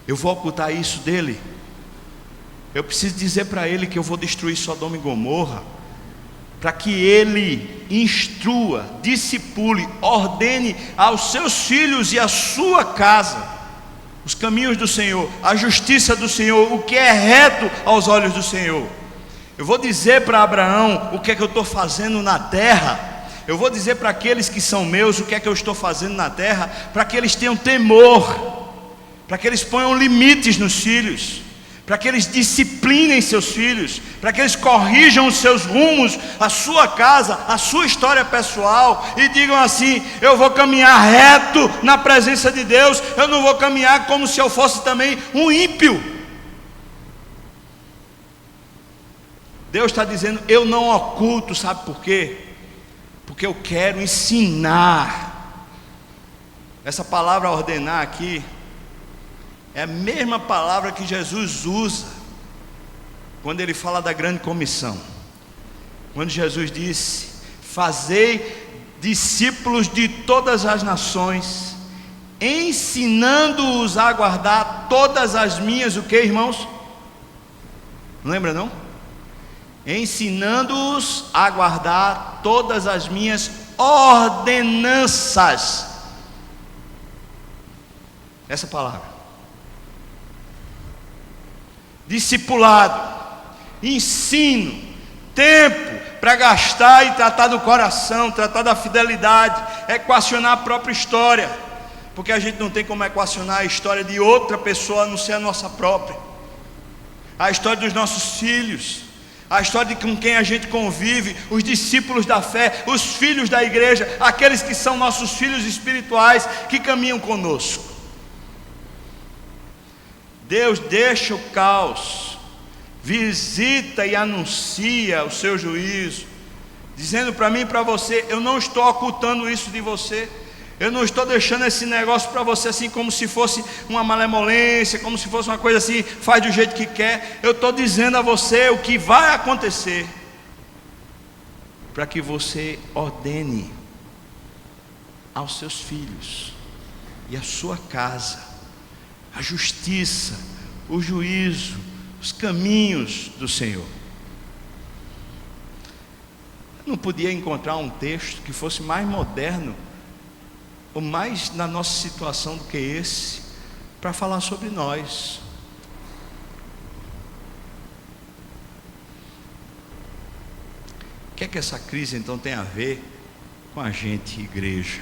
S1: eu vou ocultar isso dele? Eu preciso dizer para ele que eu vou destruir Sodoma e Gomorra, para que ele instrua, discipule, ordene aos seus filhos e à sua casa os caminhos do Senhor, a justiça do Senhor, o que é reto aos olhos do Senhor. Eu vou dizer para Abraão o que é que eu estou fazendo na terra. Eu vou dizer para aqueles que são meus o que é que eu estou fazendo na terra, para que eles tenham temor, para que eles ponham limites nos filhos, para que eles disciplinem seus filhos, para que eles corrijam os seus rumos, a sua casa, a sua história pessoal, e digam assim, eu vou caminhar reto na presença de Deus, eu não vou caminhar como se eu fosse também um ímpio. Deus está dizendo, eu não oculto, sabe por quê? Porque eu quero ensinar. Essa palavra ordenar aqui é a mesma palavra que Jesus usa quando ele fala da grande comissão. Quando Jesus disse, fazei discípulos de todas as nações, ensinando-os a guardar todas as minhas, o que, irmãos? Não lembra não? Ensinando-os a guardar todas as minhas ordenanças. Essa palavra. Discipulado, ensino, tempo para gastar e tratar do coração, tratar da fidelidade, equacionar a própria história, porque a gente não tem como equacionar a história de outra pessoa a não ser a nossa própria, a história dos nossos filhos, a história de com quem a gente convive, os discípulos da fé, os filhos da igreja, aqueles que são nossos filhos espirituais que caminham conosco. Deus deixa o caos, visita e anuncia o seu juízo, dizendo para mim e para você, eu não estou ocultando isso de você, eu não estou deixando esse negócio para você assim como se fosse uma malemolência, como se fosse uma coisa assim, faz do jeito que quer. Eu estou dizendo a você o que vai acontecer, para que você ordene aos seus filhos e à sua casa a justiça, o juízo, os caminhos do Senhor. Eu não podia encontrar um texto que fosse mais moderno ou mais na nossa situação do que esse para falar sobre nós. O que é que essa crise então tem a ver com a gente, igreja?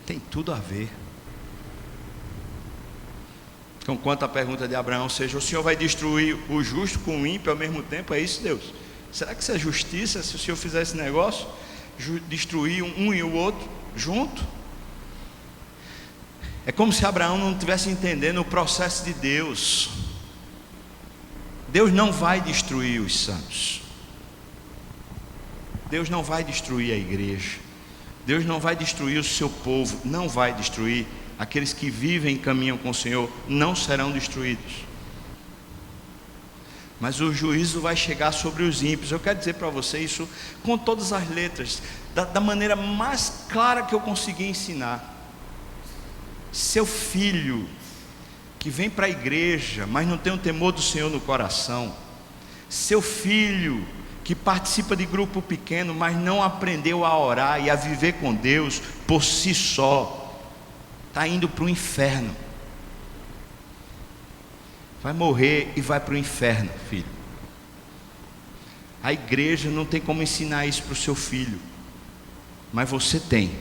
S1: Tem tudo a ver. Então, quanto à pergunta de Abraão, ou seja, o Senhor vai destruir o justo com o ímpio ao mesmo tempo? É isso, Deus? Será que isso é justiça, se o Senhor fizer esse negócio? Destruir um e o outro junto? É como se Abraão não estivesse entendendo o processo de Deus. Deus não vai destruir os santos. Deus não vai destruir a igreja. Deus não vai destruir o seu povo. Não vai destruir. Aqueles que vivem e caminham com o Senhor não serão destruídos. Mas o juízo vai chegar sobre os ímpios. Eu quero dizer para você isso com todas as letras, da maneira mais clara que eu consegui ensinar. Seu filho que vem para a igreja, mas não tem o temor do Senhor no coração. Seu filho que participa de grupo pequeno, mas não aprendeu a orar e a viver com Deus por si só, está indo para o inferno. Vai morrer e vai para o inferno, filho. A igreja não tem como ensinar isso para o seu filho, mas você tem.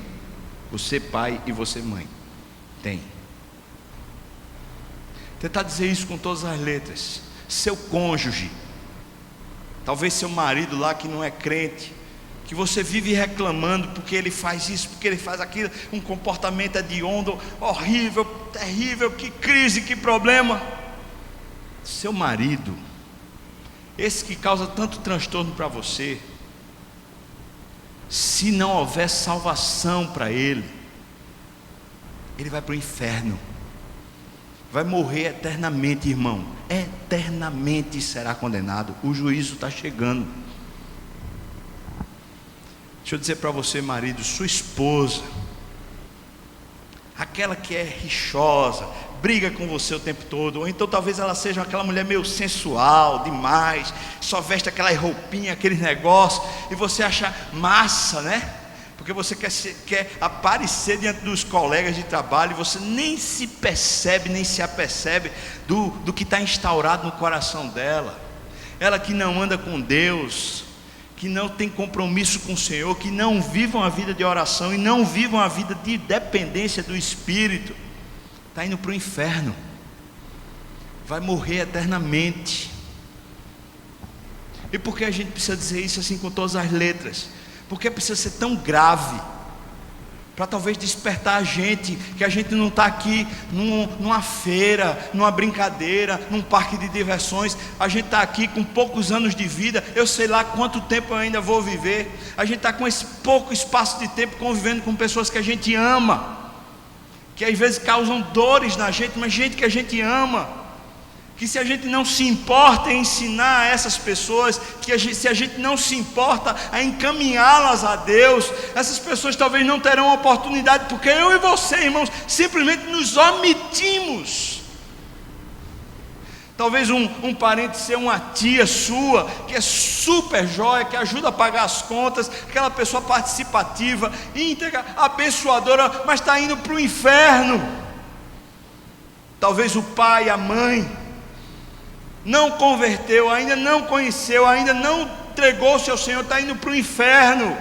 S1: Você pai e você mãe tem. Tentar dizer isso com todas as letras. Seu cônjuge, talvez seu marido lá que não é crente, que você vive reclamando porque ele faz isso, porque ele faz aquilo, um comportamento hediondo, horrível, terrível, que crise, que problema. Seu marido, esse que causa tanto transtorno para você, se não houver salvação para ele, ele vai para o inferno, vai morrer eternamente, irmão, eternamente será condenado. O juízo está chegando. Deixa eu dizer para você, marido, sua esposa, aquela que é rixosa, briga com você o tempo todo, ou então talvez ela seja aquela mulher meio sensual demais, só veste aquela roupinha, aqueles negócios, e você acha massa, né? Porque você quer aparecer diante dos colegas de trabalho, e você nem se percebe, nem se apercebe do que está instaurado no coração dela. Ela que não anda com Deus, que não tem compromisso com o Senhor, que não vivam a vida de oração e não vivam a vida de dependência do Espírito, está indo para o inferno, vai morrer eternamente. E por que a gente precisa dizer isso assim com todas as letras? Porque precisa ser tão grave, para talvez despertar a gente, que a gente não está aqui numa feira, numa brincadeira, num parque de diversões. A gente está aqui com poucos anos de vida, eu sei lá quanto tempo eu ainda vou viver. A gente está com esse pouco espaço de tempo convivendo com pessoas que a gente ama, que às vezes causam dores na gente, mas gente que a gente ama, que se a gente não se importa em ensinar a essas pessoas, se a gente não se importa a encaminhá-las a Deus, essas pessoas talvez não terão oportunidade, porque eu e você, irmãos, simplesmente nos omitimos. Talvez um parente seu, uma tia sua, que é super jóia, que ajuda a pagar as contas, aquela pessoa participativa, íntegra, abençoadora, mas está indo para o inferno. Talvez o pai, a mãe, não converteu, ainda não conheceu, ainda não entregou-se ao Senhor, está indo para o inferno.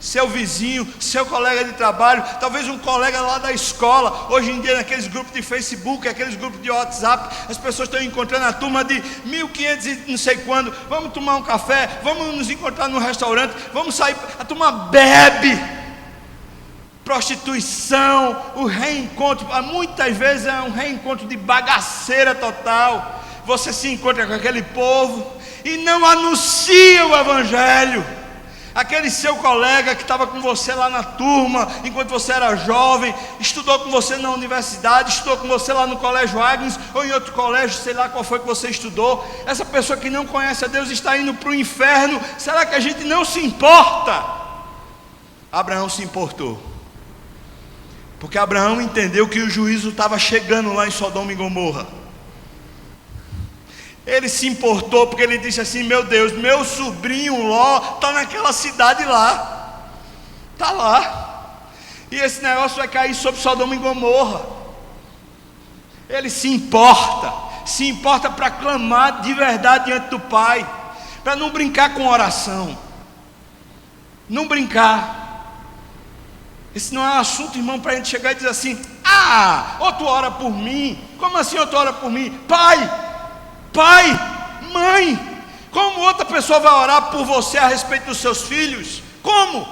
S1: Seu vizinho, seu colega de trabalho, talvez um colega lá da escola. Hoje em dia naqueles grupos de Facebook, aqueles grupos de WhatsApp, as pessoas estão encontrando a turma de 1500 e não sei quando, vamos tomar um café, vamos nos encontrar no restaurante, vamos sair, a turma bebe, prostituição, o reencontro, muitas vezes é um reencontro de bagaceira total. Você se encontra com aquele povo e não anuncia o Evangelho. Aquele seu colega que estava com você lá na turma, enquanto você era jovem, estudou com você na universidade, estudou com você lá no colégio Agnes, ou em outro colégio, sei lá qual foi que você estudou. Essa pessoa que não conhece a Deus está indo para o inferno. Será que a gente não se importa? Abraão se importou. Porque Abraão entendeu que o juízo estava chegando lá em Sodoma e Gomorra. Ele se importou porque ele disse assim: meu Deus, meu sobrinho Ló está naquela cidade lá. Está lá. E esse negócio vai cair sobre Sodoma e Gomorra. Ele se importa para clamar de verdade diante do Pai, para não brincar com oração, não brincar. Esse não é um assunto, irmão, para a gente chegar e dizer assim: ou tu ora por mim. Como assim ou tu ora por mim? Pai, mãe, como outra pessoa vai orar por você a respeito dos seus filhos? Como?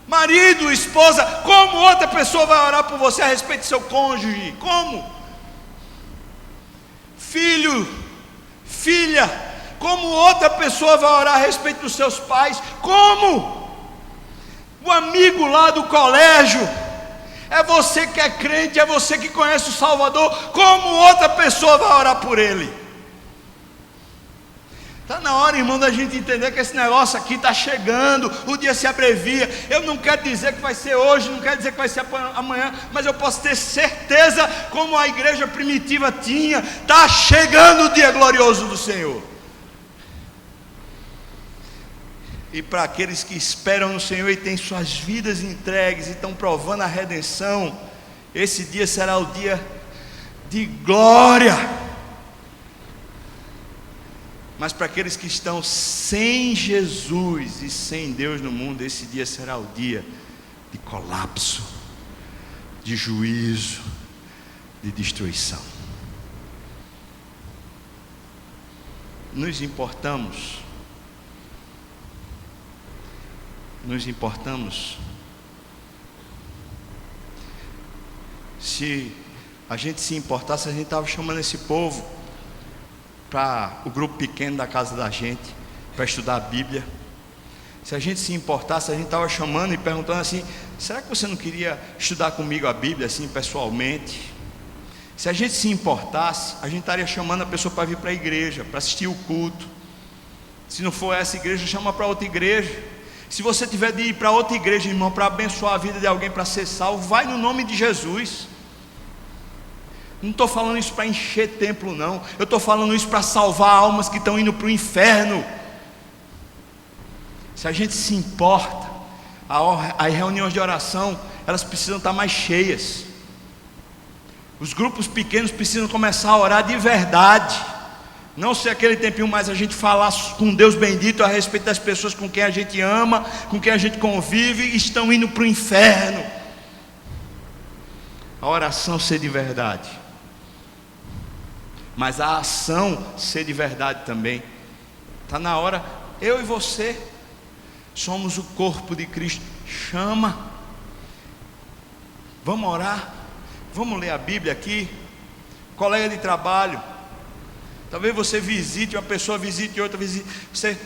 S1: Marido, esposa, como outra pessoa vai orar por você a respeito do seu cônjuge? Como? Filho, filha, como outra pessoa vai orar a respeito dos seus pais? Como? O amigo lá do colégio, é você que é crente, é você que conhece o Salvador, como outra pessoa vai orar por ele? Está na hora, irmão, da gente entender que esse negócio aqui está chegando, o dia se abrevia. Eu não quero dizer que vai ser hoje, não quero dizer que vai ser amanhã, mas eu posso ter certeza, como a igreja primitiva tinha, está chegando o dia glorioso do Senhor. E para aqueles que esperam no Senhor e têm suas vidas entregues e estão provando a redenção, esse dia será o dia de glória. Mas para aqueles que estão sem Jesus e sem Deus no mundo, esse dia será o dia de colapso, de juízo, de destruição. Nos importamos se a gente se importasse, a gente estava chamando esse povo para o grupo pequeno da casa da gente, para estudar a Bíblia. Se a gente se importasse, a gente estava chamando e perguntando assim: será que você não queria estudar comigo a Bíblia assim pessoalmente? Se a gente se importasse, a gente estaria chamando a pessoa para vir para a igreja, para assistir o culto. Se não for essa igreja, chama para outra igreja. Se você tiver de ir para outra igreja, irmão, para abençoar a vida de alguém, para ser salvo, vai no nome de Jesus. Não estou falando isso para encher templo, não. Eu estou falando isso para salvar almas que estão indo para o inferno. Se a gente se importa, as reuniões de oração, elas precisam estar mais cheias. Os grupos pequenos precisam começar a orar de verdade. Não ser aquele tempinho mais a gente falar com Deus bendito a respeito das pessoas com quem a gente ama, com quem a gente convive e estão indo para o inferno. A oração ser de verdade, mas a ação ser de verdade também. Está na hora, eu e você somos o corpo de Cristo. Chama, vamos orar, vamos ler a Bíblia aqui. Colega de trabalho, talvez você visite uma pessoa, visite outra,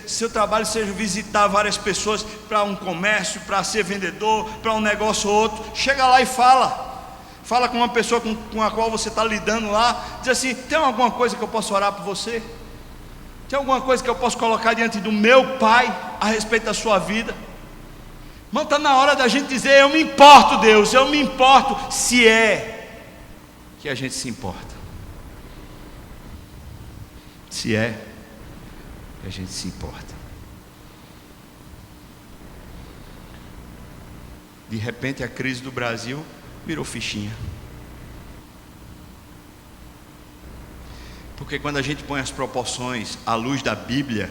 S1: seu trabalho seja visitar várias pessoas para um comércio, para ser vendedor, para um negócio ou outro. Chega lá e fala com uma pessoa com a qual você está lidando lá, diz assim: tem alguma coisa que eu posso orar por você? Tem alguma coisa que eu posso colocar diante do meu Pai a respeito da sua vida? Irmão, está na hora da gente dizer: eu me importo, Deus, eu me importo, se é que a gente se importa. Se é que a gente se importa. De repente a crise do Brasil virou fichinha. Porque quando a gente põe as proporções à luz da Bíblia,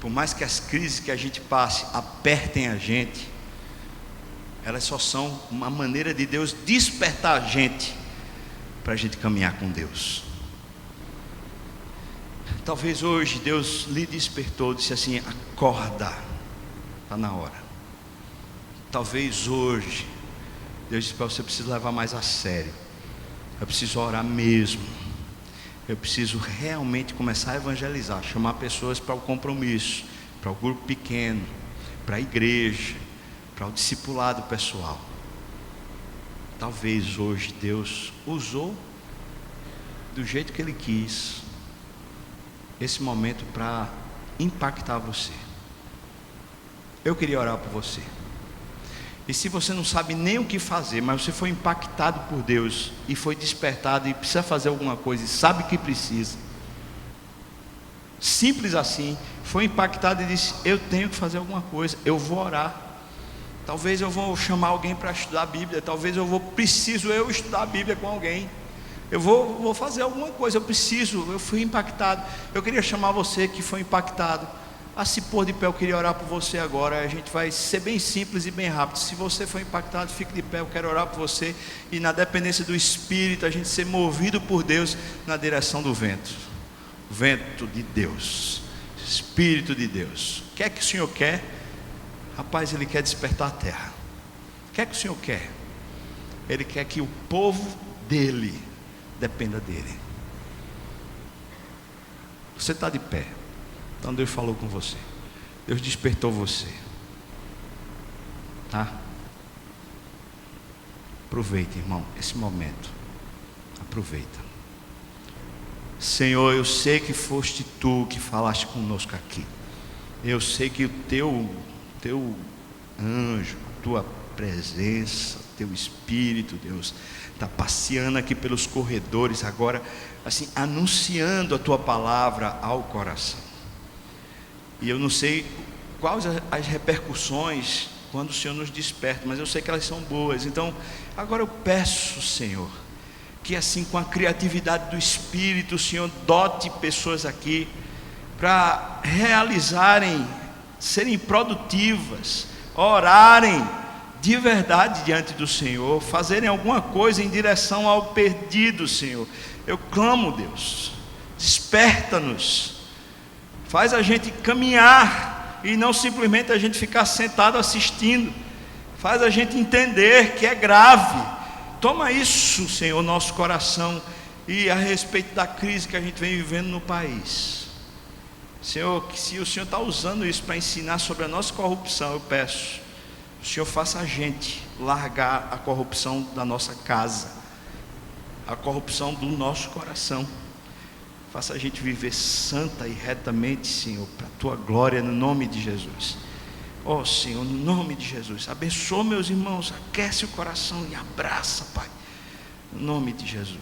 S1: por mais que as crises que a gente passe apertem a gente, elas só são uma maneira de Deus despertar a gente para a gente caminhar com Deus. Talvez hoje Deus lhe despertou, disse assim: acorda, está na hora. Talvez hoje Deus disse para você: preciso levar mais a sério, eu preciso orar mesmo, eu preciso realmente começar a evangelizar, chamar pessoas para o compromisso, para o grupo pequeno, para a igreja, para o discipulado pessoal. Talvez hoje Deus usou do jeito que Ele quis esse momento para impactar você. Eu queria orar por você. E se você não sabe nem o que fazer, mas você foi impactado por Deus e foi despertado e precisa fazer alguma coisa e sabe que precisa, simples assim, foi impactado e disse: eu tenho que fazer alguma coisa, eu vou orar. Talvez eu vou chamar alguém para estudar a Bíblia, talvez preciso eu estudar a Bíblia com alguém. Eu vou fazer alguma coisa, eu fui impactado. Eu queria chamar você que foi impactado a se pôr de pé. Eu queria orar por você agora. A gente vai ser bem simples e bem rápido. Se você foi impactado, fique de pé. Eu quero orar por você. E na dependência do Espírito, a gente ser movido por Deus na direção do vento. Vento de Deus, Espírito de Deus. O que é que o Senhor quer? Rapaz, Ele quer despertar a terra. O que é que o Senhor quer? Ele quer que o povo dEle dependa dEle. Você está de pé. Então Deus falou com você. Deus despertou você. Tá? Aproveita, irmão, esse momento. Aproveita. Senhor, eu sei que foste Tu que falaste conosco aqui. Eu sei que o Teu anjo, Tua presença, Teu Espírito, Deus, está passeando aqui pelos corredores agora, assim, anunciando a Tua palavra ao coração. E eu não sei quais as repercussões quando o Senhor nos desperta, mas eu sei que elas são boas. Então, agora eu peço, Senhor, que assim, com a criatividade do Espírito, o Senhor dote pessoas aqui para realizarem, serem produtivas, orarem de verdade diante do Senhor, fazerem alguma coisa em direção ao perdido, Senhor. Eu clamo, Deus, desperta-nos, faz a gente caminhar e não simplesmente a gente ficar sentado assistindo, faz a gente entender que é grave. Toma isso, Senhor, nosso coração, e a respeito da crise que a gente vem vivendo no país, Senhor, que se o Senhor está usando isso para ensinar sobre a nossa corrupção, eu peço, o Senhor faça a gente largar a corrupção da nossa casa, a corrupção do nosso coração, faça a gente viver santa e retamente, Senhor, para a Tua glória, no nome de Jesus. Ó Senhor, no nome de Jesus, abençoa meus irmãos, aquece o coração e abraça, Pai, no nome de Jesus.